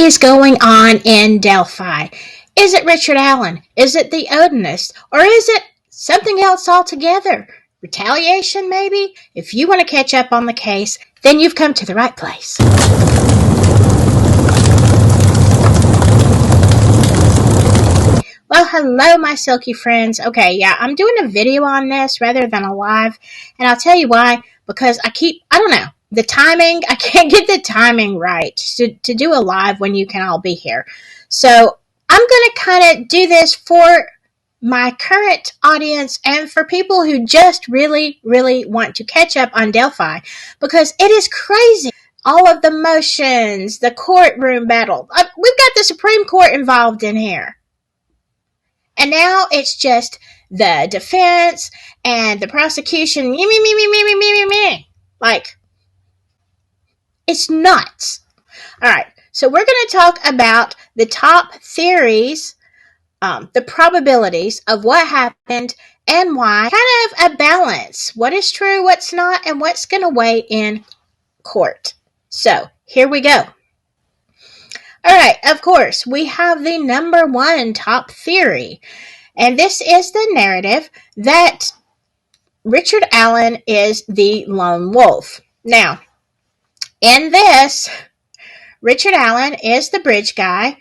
is going on in Delphi? Is it Richard Allen? Is it the Odinist? Or is it something else altogether? Retaliation, maybe? If you want to catch up on the case, then you've come to the right place. Well, hello, my silky friends. Okay, yeah, I'm doing a video on this rather than a live, and I'll tell you why. Because I don't know, the timing, I can't get the timing right to do a live when you can all be here. So I'm going to kind of do this for my current audience and for people who just really, really want to catch up on Delphi, because it is crazy. All of the motions, the courtroom battle. We've got the Supreme Court involved in here. And now it's just the defense and the prosecution. Me. Like, it's nuts. All right. So we're going to talk about the top theories, the probabilities of what happened and why. Kind of a balance. What is true, what's not, and what's going to weigh in court. So here we go. All right, of course, we have the number one top theory, and this is the narrative that Richard Allen is the lone wolf. Now, in this, Richard Allen is the bridge guy.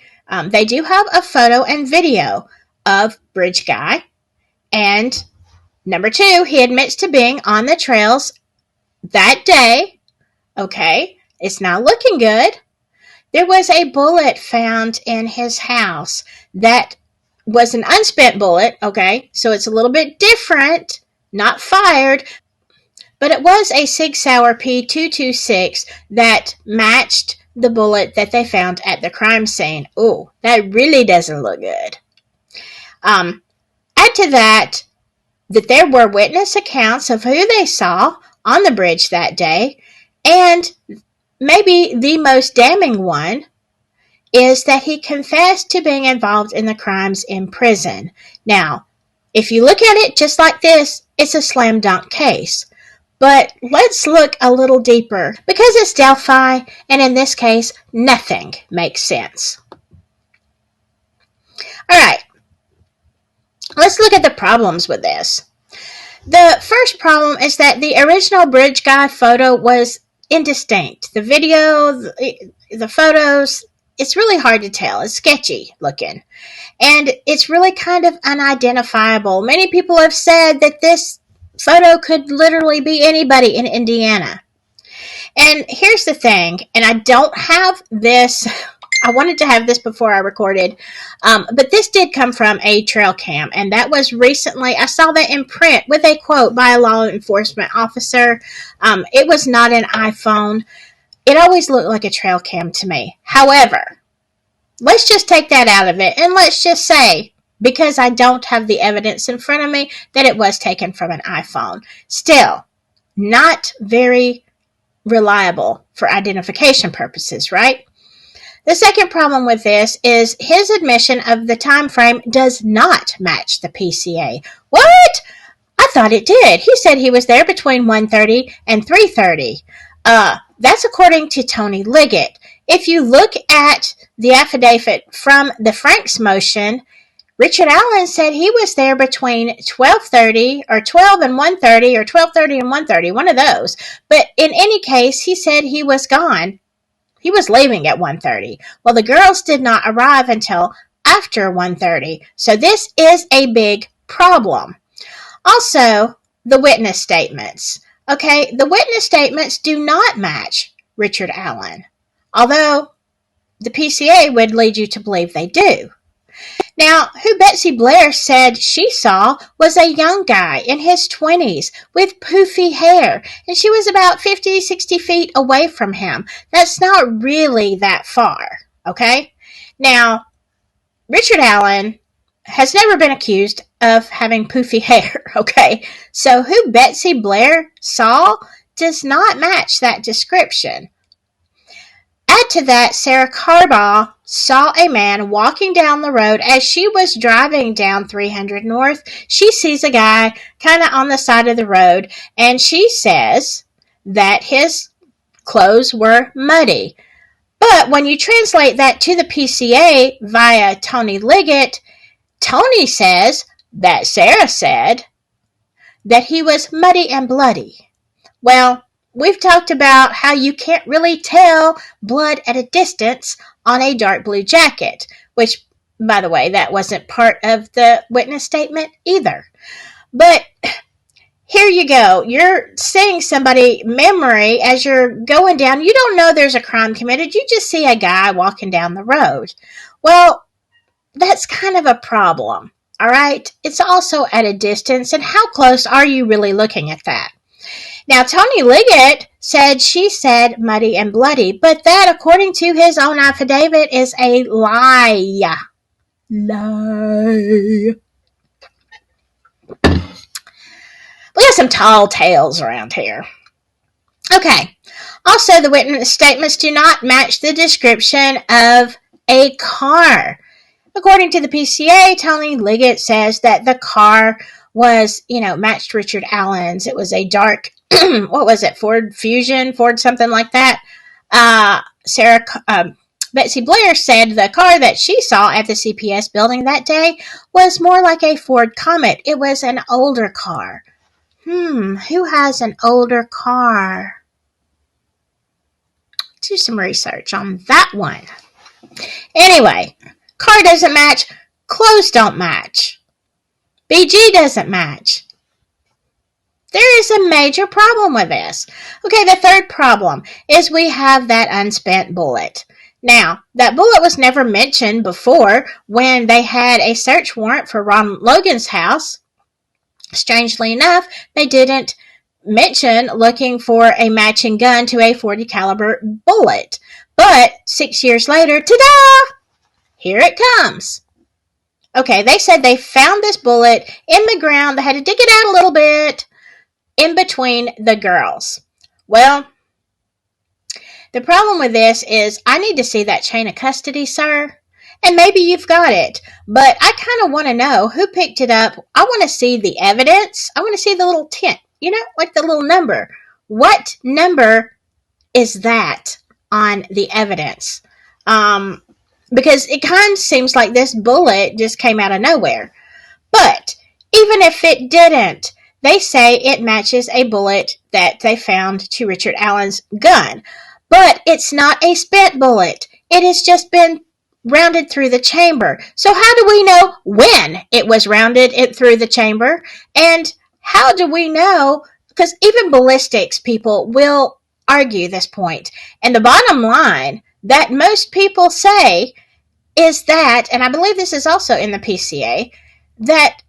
They do have a photo and video of bridge guy, and number two, he admits to being on the trails that day. Okay, it's not looking good. There was a bullet found in his house that was an unspent bullet, okay? So it's a little bit different, not fired, but it was a Sig Sauer P226 that matched the bullet that they found at the crime scene. Ooh, that really doesn't look good. Add to that there were witness accounts of who they saw on the bridge that day, and maybe the most damning one is that he confessed to being involved in the crimes in prison. Now, if you look at it just like this, it's a slam dunk case. But let's look a little deeper, because it's Delphi, and in this case, nothing makes sense. All right, let's look at the problems with this. The first problem is that the original bridge guy photo was indistinct. The video, the photos, it's really hard to tell. It's sketchy looking. And it's really kind of unidentifiable. Many people have said that this photo could literally be anybody in Indiana. And here's the thing, and I don't have this, I wanted to have this before I recorded, but this did come from a trail cam, and that was recently, I saw that in print with a quote by a law enforcement officer. It was not an iPhone. It always looked like a trail cam to me. However, let's just take that out of it, and let's just say, because I don't have the evidence in front of me, that it was taken from an iPhone. Still, not very reliable for identification purposes, right? The second problem with this is his admission of the time frame does not match the PCA. What? I thought it did. He said he was there between 1:30 and 3:30. That's according to Tony Liggett. If you look at the affidavit from the Franks motion, Richard Allen said he was there between 12:30 or 12 and 1:30 or 12:30 and 1:30, one of those. But in any case, he said he was gone. He was leaving at 1:30. Well, the girls did not arrive until after 1:30. So this is a big problem. Also, the witness statements. Okay, the witness statements do not match Richard Allen, although the PCA would lead you to believe they do. Now, who Betsy Blair said she saw was a young guy in his 20s with poofy hair, and she was about 50, 60 feet away from him. That's not really that far, okay? Now, Richard Allen has never been accused of having poofy hair, okay? So who Betsy Blair saw does not match that description. Add to that, Sarah Carbaugh saw a man walking down the road as she was driving down 300 North. She sees a guy kind of on the side of the road, and she says that his clothes were muddy. But when you translate that to the PCA via Tony Liggett, Tony says that Sarah said that he was muddy and bloody. Well, we've talked about how you can't really tell blood at a distance on a dark blue jacket, which, by the way, that wasn't part of the witness statement either. But here you go. You're seeing somebody memory as you're going down. You don't know there's a crime committed. You just see a guy walking down the road. Well, that's kind of a problem. All right. It's also at a distance. And how close are you really looking at that? Now, Tony Liggett said she said muddy and bloody, but that, according to his own affidavit, is a lie. Lie. We got some tall tales around here. Okay. Also, the witness statements do not match the description of a car. According to the PCA, Tony Liggett says that the car was, matched Richard Allen's. It was a dark, what was it, Ford Fusion, Ford something like that. Betsy Blair said the car that she saw at the CPS building that day was more like a Ford Comet. It was an older car. Who has an older car? Do some research on that one. Anyway, car doesn't match. Clothes don't match. BG doesn't match. There is a major problem with this. Okay, the third problem is we have that unspent bullet. Now, that bullet was never mentioned before when they had a search warrant for Ron Logan's house. Strangely enough, they didn't mention looking for a matching gun to a .40 caliber bullet. But 6 years later, ta-da! Here it comes. Okay, they said they found this bullet in the ground. They had to dig it out a little bit in between the girls. Well, the problem with this is I need to see that chain of custody, sir. And maybe you've got it, but I kind of want to know who picked it up. I want to see the evidence. I want to see the little tint, like the little number. What number is that on the evidence? Because it kind of seems like this bullet just came out of nowhere. But even if it didn't, they say it matches a bullet that they found to Richard Allen's gun. But it's not a spent bullet. It has just been rounded through the chamber. So how do we know when it was rounded through the chamber? And how do we know? Because even ballistics people will argue this point. And the bottom line that most people say is that, and I believe this is also in the PCA, that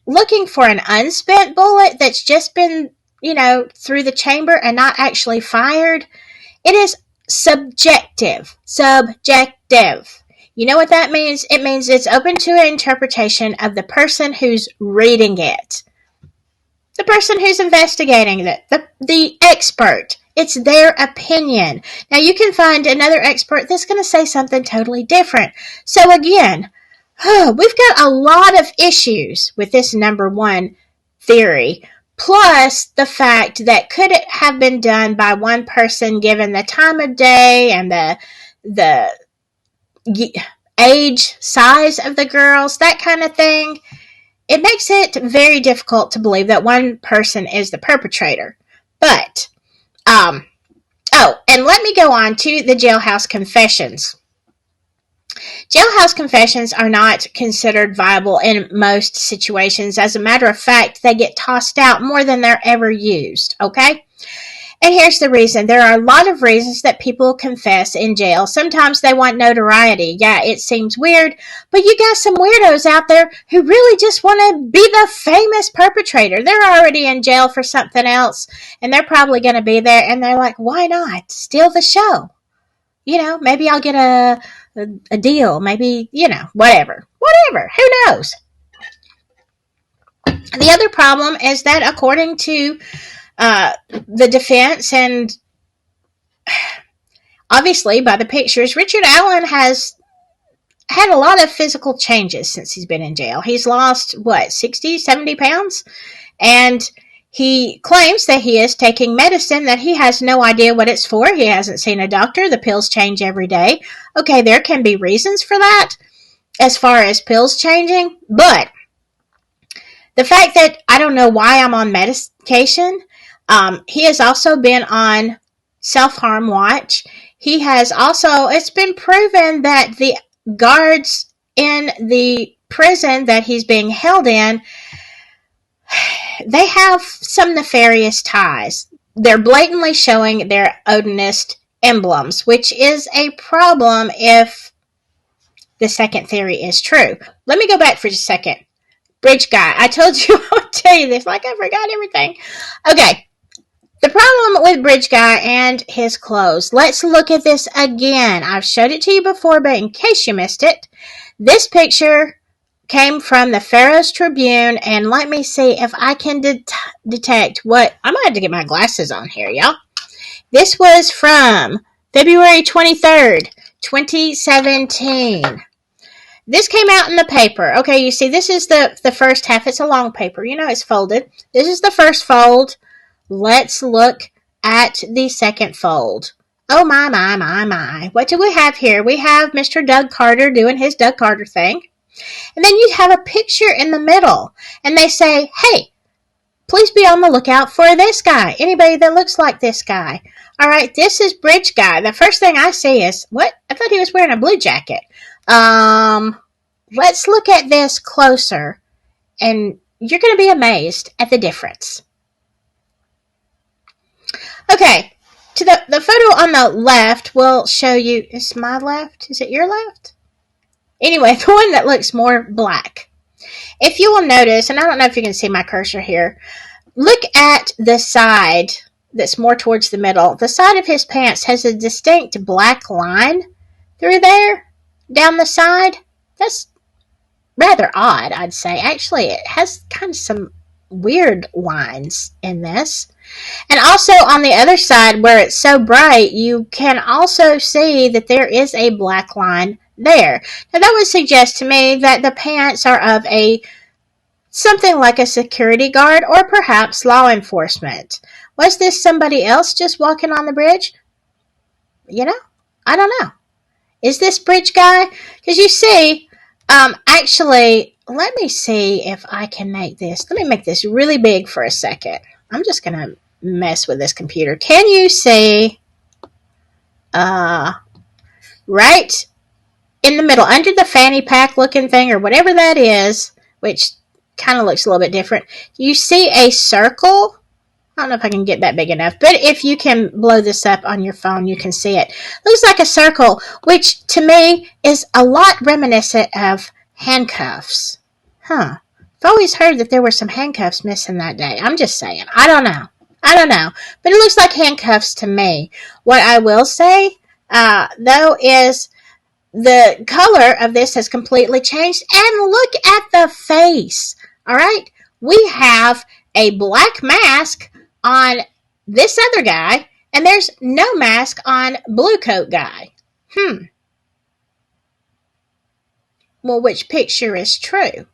looking for an unspent bullet that's just been, through the chamber and not actually fired, it is subjective. You know what that means? It means it's open to an interpretation of the person who's reading it. The person who's investigating it. The expert. It's their opinion. Now you can find another expert that's going to say something totally different. So again, we've got a lot of issues with this number one theory. Plus the fact that could it have been done by one person given the time of day and the age, size of the girls, that kind of thing. It makes it very difficult to believe that one person is the perpetrator. But, and let me go on to the jailhouse confessions. Jailhouse confessions are not considered viable in most situations. As a matter of fact, they get tossed out more than they're ever used, okay? And here's the reason. There are a lot of reasons that people confess in jail. Sometimes they want notoriety. Yeah, it seems weird, but you got some weirdos out there who really just want to be the famous perpetrator. They're already in jail for something else, and they're probably going to be there, and they're like, why not? Steal the show. Maybe I'll get a deal. Maybe, whatever. Who knows? The other problem is that according to the defense, and obviously by the pictures, Richard Allen has had a lot of physical changes since he's been in jail. He's lost, 60, 70 pounds? And He claims that he is taking medicine, that he has no idea what it's for. He hasn't seen a doctor. The pills change every day. Okay, there can be reasons for that as far as pills changing, but the fact that I don't know why I'm on medication, he has also been on self-harm watch. He has also, it's been proven that the guards in the prison that he's being held in, they have some nefarious ties. They're blatantly showing their odinist emblems, which is a problem if the second theory is true. Let me go back for just a second. Bridge guy. I told you I would tell you this, like I forgot everything. Okay. The problem with Bridge Guy and his clothes. Let's look at this again. I've showed it to you before, but in case you missed it, this picture came from the Pharaoh's Tribune, and let me see if I can detect what... I might have to get my glasses on here, y'all. This was from February 23rd, 2017. This came out in the paper. Okay, you see, this is the first half. It's a long paper. You know, it's folded. This is the first fold. Let's look at the second fold. Oh, my, my, my, my. What do we have here? We have Mr. Doug Carter doing his Doug Carter thing. And then you have a picture in the middle. And they say, hey, please be on the lookout for this guy. Anybody that looks like this guy. All right, this is Bridge Guy. The first thing I see is, what? I thought he was wearing a blue jacket. Let's look at this closer. And you're going to be amazed at the difference. Okay, to the photo on the left will show you, is my left? Is it your left? Anyway, the one that looks more black. If you will notice, and I don't know if you can see my cursor here, look at the side that's more towards the middle. The side of his pants has a distinct black line through there, down the side. That's rather odd, I'd say. Actually, it has kind of some weird lines in this. And also on the other side where it's so bright, you can also see that there is a black line there. Now that would suggest to me that the pants are of something like a security guard or perhaps law enforcement. Was this somebody else just walking on the bridge? You know, I don't know. Is this Bridge Guy? Because you see, actually, let me see if I can make this. Let me make this really big for a second. I'm just going to mess with this computer. Can you see right in the middle, under the fanny pack looking thing or whatever that is, which kind of looks a little bit different, you see a circle? I don't know if I can get that big enough, but if you can blow this up on your phone, you can see it. Looks like a circle, which to me is a lot reminiscent of handcuffs. Huh. I've always heard that there were some handcuffs missing that day. I'm just saying. I don't know. But it looks like handcuffs to me. What I will say, though, is the color of this has completely changed. And look at the face. All right? We have a black mask on this other guy, and there's no mask on blue coat guy. Well, which picture is true?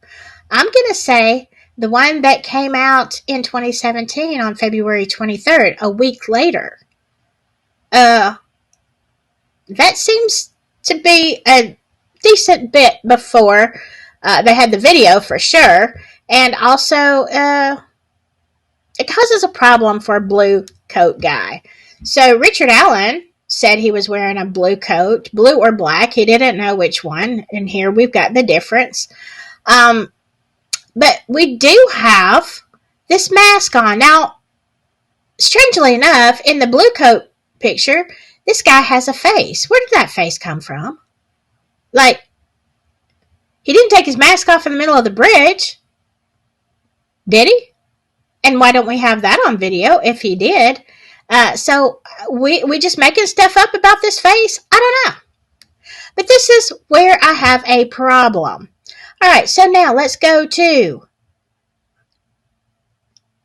I'm going to say the one that came out in 2017 on February 23rd, a week later. That seems to be a decent bit before they had the video for sure. And also, it causes a problem for a blue coat guy. So Richard Allen said he was wearing a blue coat, blue or black. He didn't know which one. And here we've got the difference. But we do have this mask on. Now, strangely enough, in the blue coat picture, this guy has a face. Where did that face come from? Like, he didn't take his mask off in the middle of the bridge. Did he? And why don't we have that on video if he did? So we just making stuff up about this face? I don't know. But this is where I have a problem. All right, so now let's go to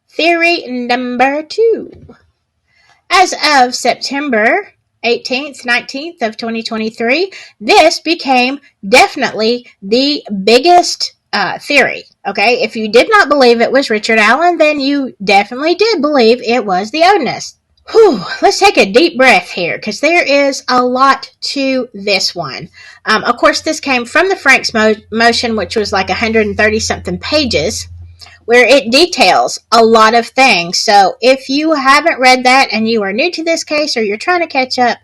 theory number 2. As of September 18th, 19th of 2023, this became definitely the biggest theory. Okay, if you did not believe it was Richard Allen, then you definitely did believe it was the odinist. Whew, let's take a deep breath here, because there is a lot to this one. Of course, this came from the Franks motion, which was like 130 something pages, where it details a lot of things. So if you haven't read that and you are new to this case, or you're trying to catch up,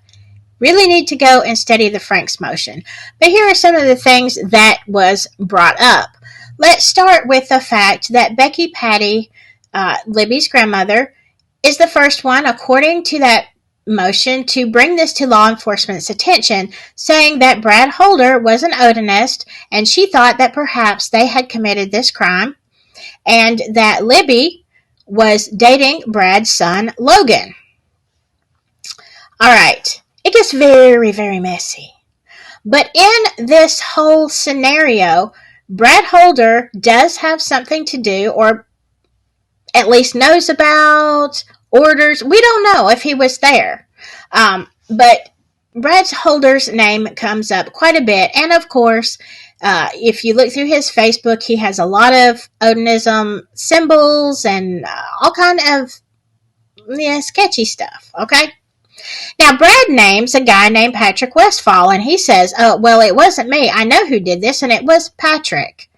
really need to go and study the Franks motion. But here are some of the things that was brought up. Let's start with the fact that Becky Patty, Libby's grandmother, is the first one, according to that motion, to bring this to law enforcement's attention, saying that Brad Holder was an odinist, and she thought that perhaps they had committed this crime, and that Libby was dating Brad's son, Logan. All right, it gets very, very messy. But in this whole scenario, Brad Holder does have something to do, or at least knows about, orders. We don't know if he was there. But Brad Holder's name comes up quite a bit. And of course, if you look through his Facebook, he has a lot of Odinism symbols and all kind of sketchy stuff. Okay. Now, Brad names a guy named Patrick Westfall, and he says, oh, well, it wasn't me. I know who did this, and it was Patrick.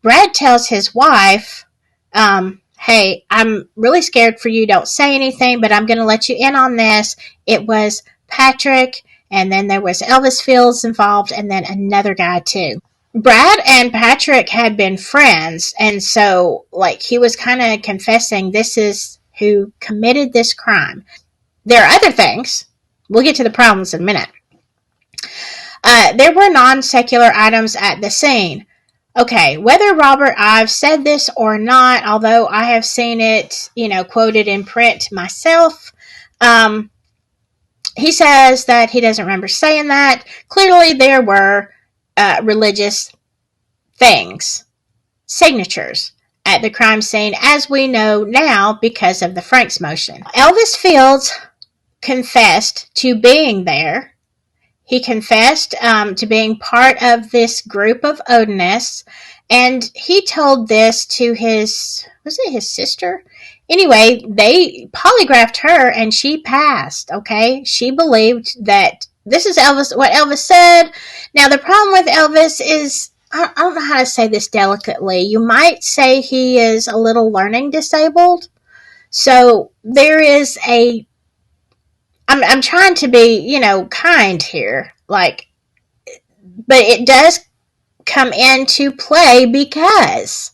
Brad tells his wife, hey, I'm really scared for you. Don't say anything, but I'm going to let you in on this. It was Patrick, and then there was Elvis Fields involved, and then another guy too. Brad and Patrick had been friends, and so, he was kind of confessing this is who committed this crime. There are other things. We'll get to the problems in a minute. There were non-secular items at the scene. Okay, whether Robert Ives said this or not, although I have seen it, quoted in print myself, he says that he doesn't remember saying that. Clearly, there were religious things, signatures, at the crime scene, as we know now because of the Franks motion. Elvis Fields confessed to being there. He confessed to being part of this group of Odinists, and he told this to his sister? Anyway, they polygraphed her, and she passed, okay? She believed that this is what Elvis said. Now, the problem with Elvis is, I don't know how to say this delicately. You might say he is a little learning disabled. So there is I'm trying to be, kind here, but it does come into play because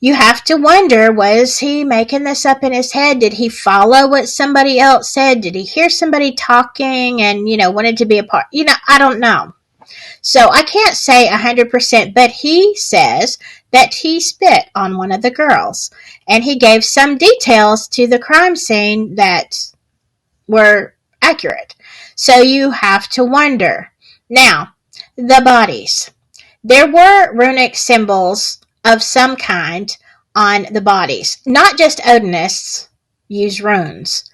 you have to wonder, was he making this up in his head? Did he follow what somebody else said? Did he hear somebody talking and, wanted to be a part? I don't know. So I can't say 100%, but he says that he spit on one of the girls, and he gave some details to the crime scene that were accurate. So you have to wonder. Now, the bodies. There were runic symbols of some kind on the bodies. Not just Odinists use runes.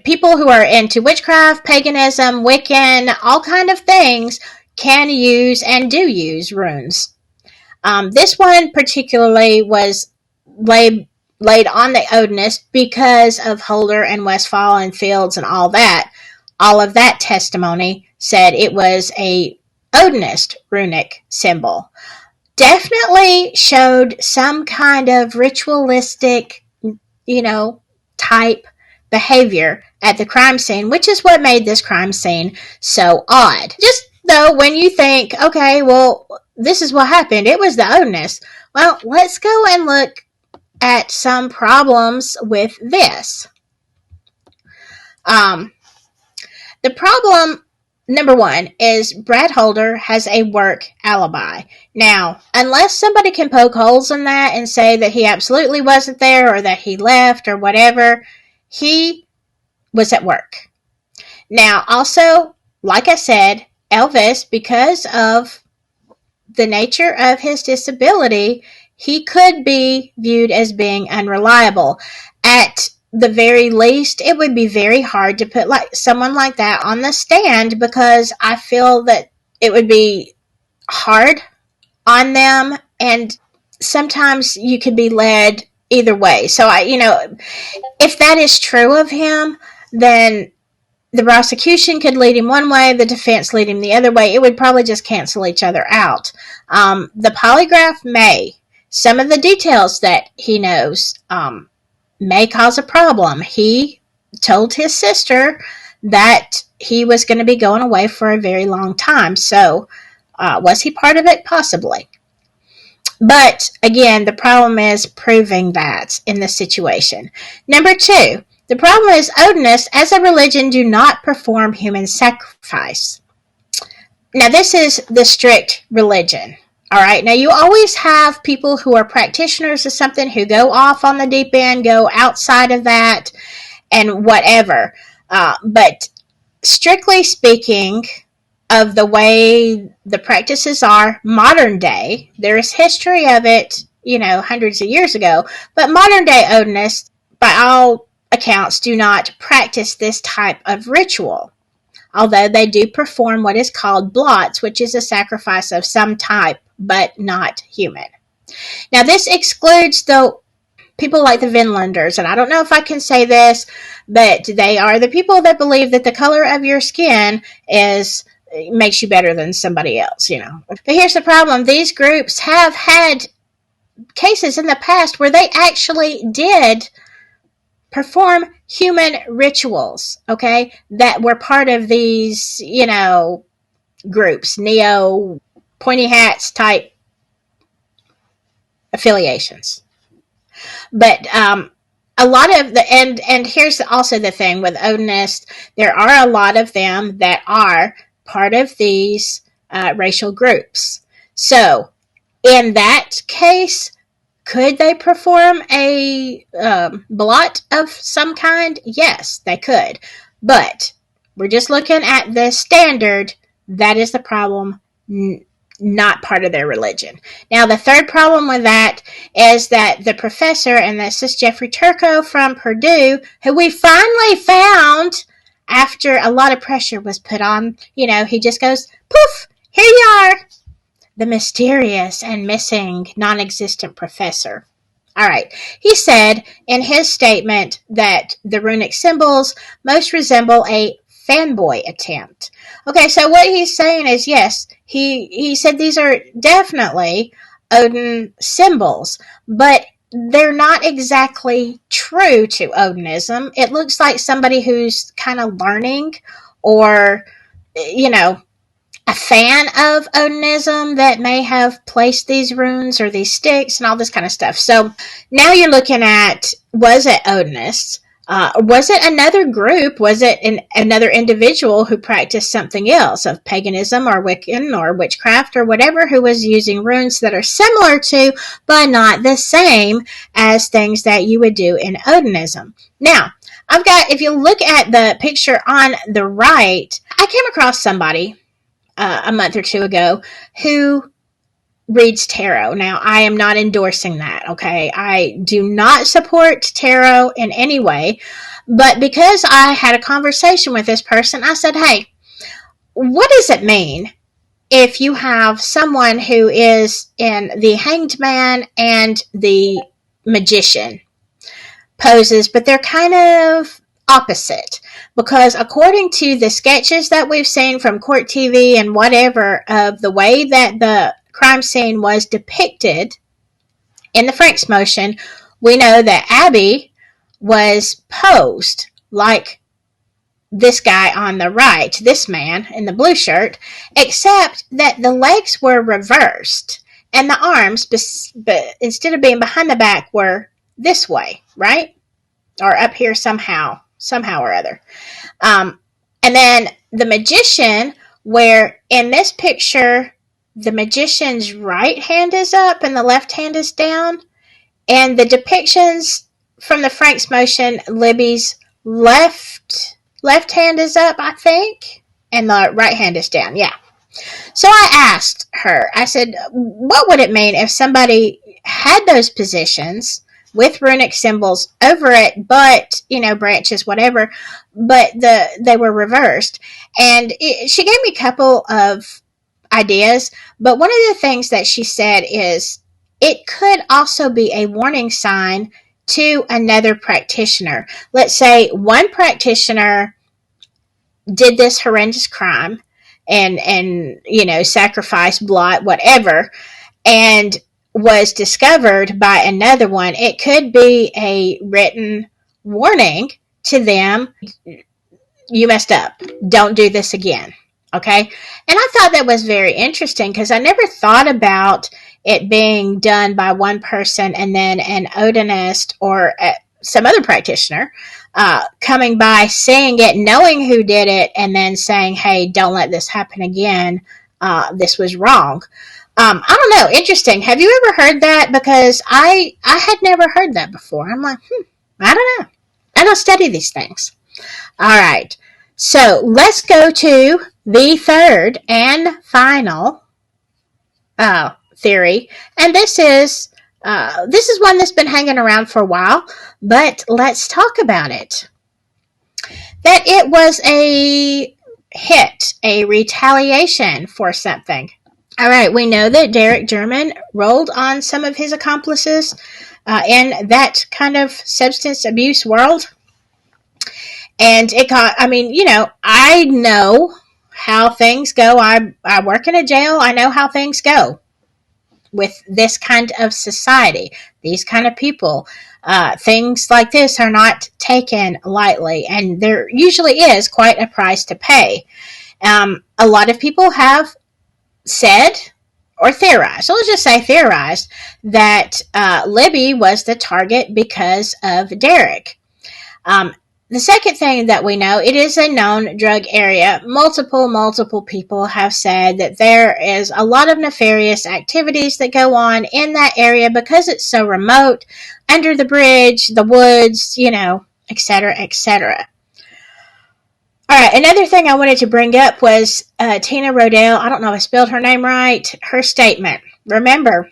People who are into witchcraft, paganism, Wiccan, all kind of things can use and do use runes. This one particularly was laid on the Odinist because of Holder and Westfall and Fields and all that. All of that testimony said it was a Odinist runic symbol. Definitely showed some kind of ritualistic, type behavior at the crime scene, which is what made this crime scene so odd. Just though, when you think, okay, well, this is what happened, it was the Odinist. Well, let's go and look at some problems with this. The problem, number one, is Brad Holder has a work alibi. Now, unless somebody can poke holes in that and say that he absolutely wasn't there or that he left or whatever, he was at work. Now, also, like I said, Elvis, because of the nature of his disability, he could be viewed as being unreliable. At the very least, it would be very hard to put someone like that on the stand, because I feel that it would be hard on them, and sometimes you could be led either way. So if that is true of him, then the prosecution could lead him one way, the defense lead him the other way. It would probably just cancel each other out. The polygraph may. Some of the details that he knows may cause a problem. He told his sister that he was going to be going away for a very long time. So, was he part of it? Possibly. But again, the problem is proving that in this situation. Number 2, the problem is odinists as a religion do not perform human sacrifice. Now, this is the strict religion. All right. Now, you always have people who are practitioners of something who go off on the deep end, go outside of that, and whatever. But strictly speaking, of the way the practices are modern day, there is history of it, hundreds of years ago, but modern day odinists, by all accounts, do not practice this type of ritual, although they do perform what is called blots, which is a sacrifice of some type, but not human. Now, this excludes the people like the Vinlanders, and I don't know if I can say this, but they are the people that believe that the color of your skin makes you better than somebody else, But here's the problem. These groups have had cases in the past where they actually did perform human rituals, okay, that were part of these, groups, neo pointy hats type affiliations. But a lot of the and here's also the thing with odinists, there are a lot of them that are part of these racial groups. So in that case, could they perform a blot of some kind? Yes, they could. But we're just looking at the standard. That is the problem, not part of their religion. Now, the third problem with that is that the professor, and this is Jeffrey Turco from Purdue, who we finally found after a lot of pressure was put on, he just goes, poof, here you are. The mysterious and missing non-existent professor. All right. He said in his statement that the runic symbols most resemble a fanboy attempt. Okay, so what he's saying is, yes, he said these are definitely Odin symbols, but they're not exactly true to Odinism. It looks like somebody who's kind of learning, or, a fan of Odinism that may have placed these runes or these sticks and all this kind of stuff. So now you're looking at, was it Odinists? Was it another group? Was it another individual who practiced something else of paganism or Wiccan or witchcraft or whatever, who was using runes that are similar to, but not the same as things that you would do in Odinism? Now, if you look at the picture on the right, I came across somebody a month or two ago who reads tarot. Now, I am not endorsing that, okay? I do not support tarot in any way, but because I had a conversation with this person, I said, hey, what does it mean if you have someone who is in the Hanged Man and the Magician poses, but they're kind of opposite? Because according to the sketches that we've seen from court TV and whatever of the way that the crime scene was depicted in the Franks motion, we know that Abby was posed like this guy on the right, this man in the blue shirt, except that the legs were reversed and the arms, instead of being behind the back, were this way, right? Or up here somehow or other. And then the magician, where in this picture, the magician's right hand is up and the left hand is down. And the depictions from the Franks motion, Libby's left hand is up, I think, and the right hand is down. Yeah. So I asked her, I said, what would it mean if somebody had those positions with runic symbols over it, but, branches, whatever, but they were reversed? And she gave me a couple of ideas. But one of the things that she said is it could also be a warning sign to another practitioner. Let's say one practitioner did this horrendous crime and sacrificed, blood, whatever, and was discovered by another one. It could be a written warning to them. You messed up. Don't do this again. Okay. And I thought that was very interesting because I never thought about it being done by one person and then an odinist or some other practitioner coming by, seeing it, knowing who did it, and then saying, hey, don't let this happen again. This was wrong. I don't know. Interesting. Have you ever heard that? Because I had never heard that before. I'm like, I don't know. I don't study these things. All right. So let's go to the third and final theory. And this is one that's been hanging around for a while, but let's talk about it. That it was a hit, a retaliation for something. All right, we know that Derek German rolled on some of his accomplices in that kind of substance abuse world. And it got, I know how things go. I work in a jail. I know how things go with this kind of society, these kind of people. Things like this are not taken lightly, and there usually is quite a price to pay. A lot of people have said or theorized, so let's just say theorized, that Libby was the target because of Derek. The second thing that we know, it is a known drug area. Multiple people have said that there is a lot of nefarious activities that go on in that area because it's so remote, under the bridge, the woods, etc., etc. All right, another thing I wanted to bring up was Tina Rodell. I don't know if I spelled her name right. Her statement. Remember,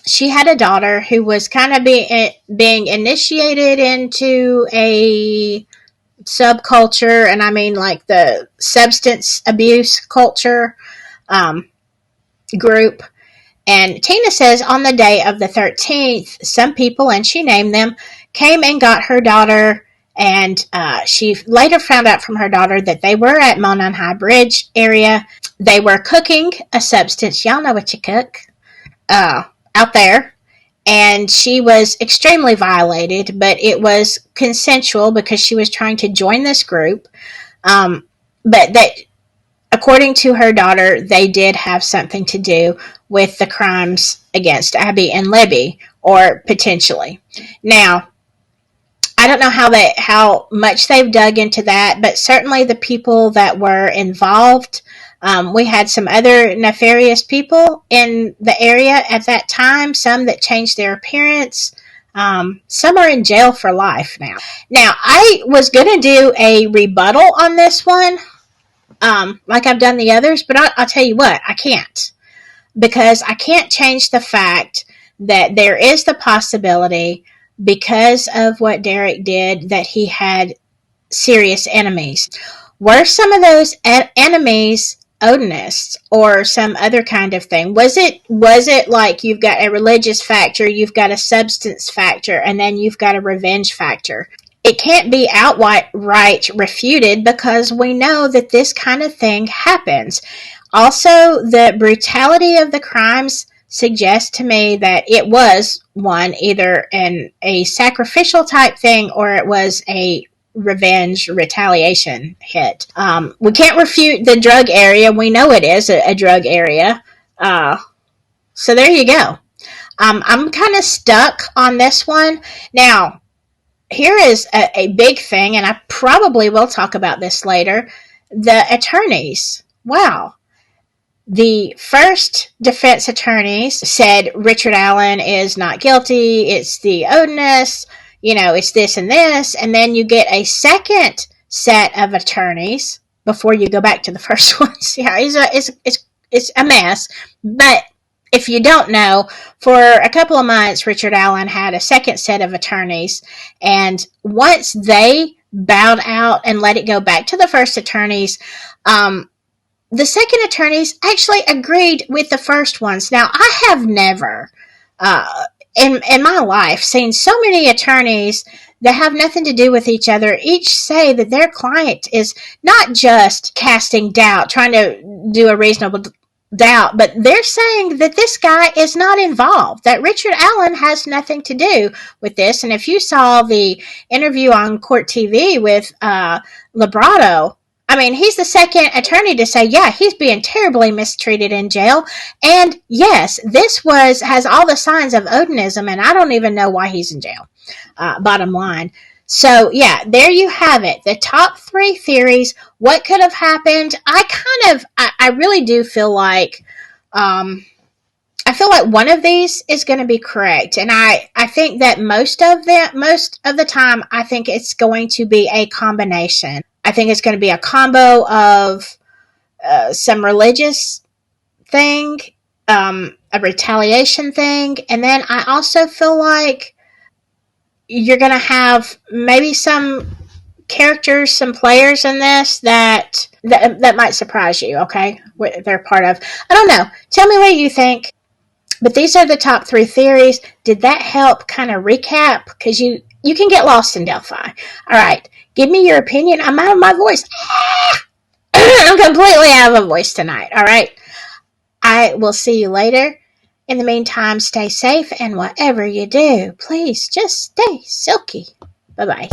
she had a daughter who was kind of being initiated into a subculture, and I mean like the substance abuse culture group. And Tina says on the day of the 13th, some people, and she named them, came and got her daughter. And she later found out from her daughter that they were at Monon High Bridge area. They were cooking a substance. Y'all know what you cook out there. And she was extremely violated, but it was consensual because she was trying to join this group. But that, according to her daughter, they did have something to do with the crimes against Abby and Libby, or potentially. Now, I don't know how much they've dug into that, but certainly the people that were involved, we had some other nefarious people in the area at that time, some that changed their appearance. Some are in jail for life now. Now, I was going to do a rebuttal on this one, like I've done the others, but I'll tell you what, I can't. Because I can't change the fact that there is the possibility, because of what Derek did, that he had serious enemies. Were some of those enemies odinists or some other kind of thing? Was it like you've got a religious factor, you've got a substance factor, and then you've got a revenge factor? It can't be outright refuted because we know that this kind of thing happens. Also, the brutality of the crimes suggests to me that it was one, either a sacrificial type thing, or it was a revenge retaliation hit. We can't refute the drug area. We know it is a drug area. So there you go. I'm kind of stuck on this one. Now, here is a big thing, and I probably will talk about this later. The attorneys. Wow. The first defense attorneys said Richard Allen is not guilty. It's the odinist. It's this and this. And then you get a second set of attorneys before you go back to the first ones. Yeah, it's a mess. But if you don't know, for a couple of months, Richard Allen had a second set of attorneys. And once they bowed out and let it go back to the first attorneys, the second attorneys actually agreed with the first ones. Now, I have never, in my life, seen so many attorneys that have nothing to do with each other each say that their client is not just casting doubt, trying to do a reasonable doubt, but they're saying that this guy is not involved, that Richard Allen has nothing to do with this. And if you saw the interview on Court TV with Librato, I mean, he's the second attorney to say, yeah, he's being terribly mistreated in jail. And yes, this has all the signs of odinism, and I don't even know why he's in jail, bottom line. So, yeah, there you have it. The top 3 theories. What could have happened? I really do feel like, I feel like one of these is going to be correct. And I think that most of the time, I think it's going to be a combination. I think it's going to be a combo of some religious thing, a retaliation thing, and then I also feel like you're going to have maybe some characters, some players in this that might surprise you, okay? What they're part of. I don't know. Tell me what you think. But these are the top 3 theories. Did that help kind of recap? Because you can get lost in Delphi. All right. Give me your opinion. I'm out of my voice. I'm completely out of a voice tonight. All right. I will see you later. In the meantime, stay safe, and whatever you do, please just stay silky. Bye-bye.